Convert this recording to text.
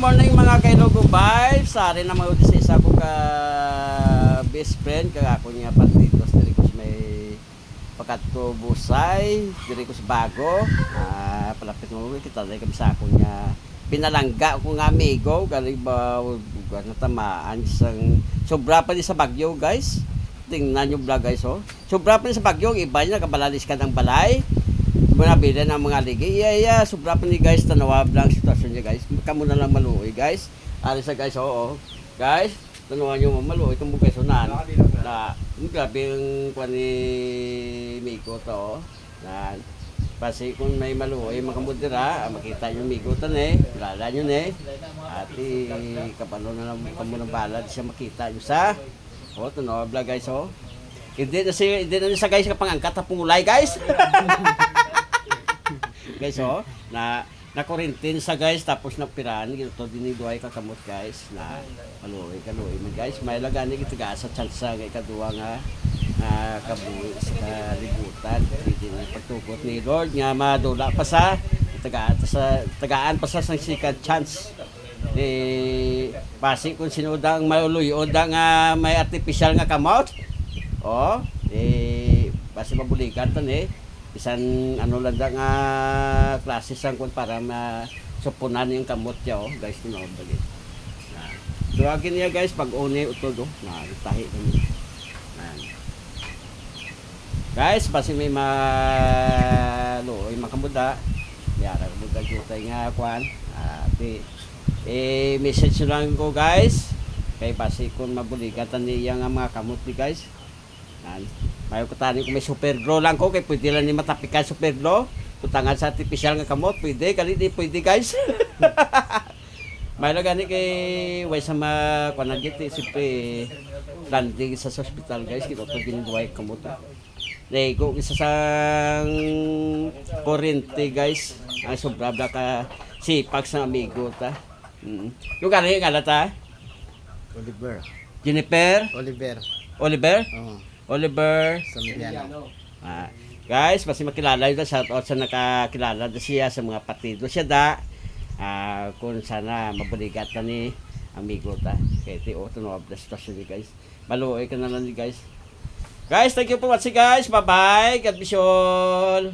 Morning mga kailogo vibes. Sari na mga sa isa ko ka best friend kag ako niya patitos diri ko may pakat ko busay diri ko sa bago. Palapit mo kita diri kami sa ako niya pinalangga ko nga amigo galing ba na tamaan isang sobra pa di sa Bagyo guys. Tingnan niyo vlog guys oh. Sobra pa di sa Bagyo, iba niya kabalalis ka ng balay. Nabili ng mga ligi. Iya, sobra pa ni guys, tanawab lang sitwasyon niya guys. Kamu na lang maluoy guys. Ari sa guys, oo. Guys, tanawan niyo maluoy kung guys unan. Na, grabe yung kwan ni Miko to. Na, kasi kung may maluoy makamudira, makita niyo Miko to ne, kilala niyo ne. Ati kapano na lang kamo ng balad siya makita niyo sa. Oh, tanawab lang guys oh. Hindi na sa guys kapangangkat na pungulay guys. Guys oh, na kurintin sa guys tapos napiraan gito diniduay ka kamot guys na kaluoy man guys may lagani kita sa tsansa kay kaduwa nga kabuhi sa libutan dito na pagtugot ni Lord nga madula pa sa tagaan pa sa second chance basi kung sinudang maluyod nga may artificial nga kamot oh basi mabulikan to bisan ano lang nga klase sang kun para masupunan yung kamot niya oh guys tinood bali. Duwagin niya guys pag uni utod oh na tahi kami. Guys basi may maluoy makamuda. Yara muda jutay nga kwan. Message lang ko guys. Kay basi kun mabuligatan niya nga mga kamot ni guys. Mayo ko tani kung may super glue lang ko kay pwede lang ni matapikan super glue. Tutangan sa artificial nga kamot pwede kali di pwede guys. Mayo gani kay way sa kuanagiti siyempre landing sa hospital guys kito to ginduay kamot. Lego isa sang kurente guys. Ang sobra ka sipag sa amigo ta. Yung gani ngala ta? Oliver. Jennifer? Oliver? Oliver Samiliano. Guys, basi makilala yun shout out sa nakakilala siya sa mga partido siya da. Kung sana mabuligat na ni amigo ta. Kaya ito no the situation ni guys. Maluoy ka na lang ni guys. Guys, thank you for watching guys. Bye bye. God bless you all.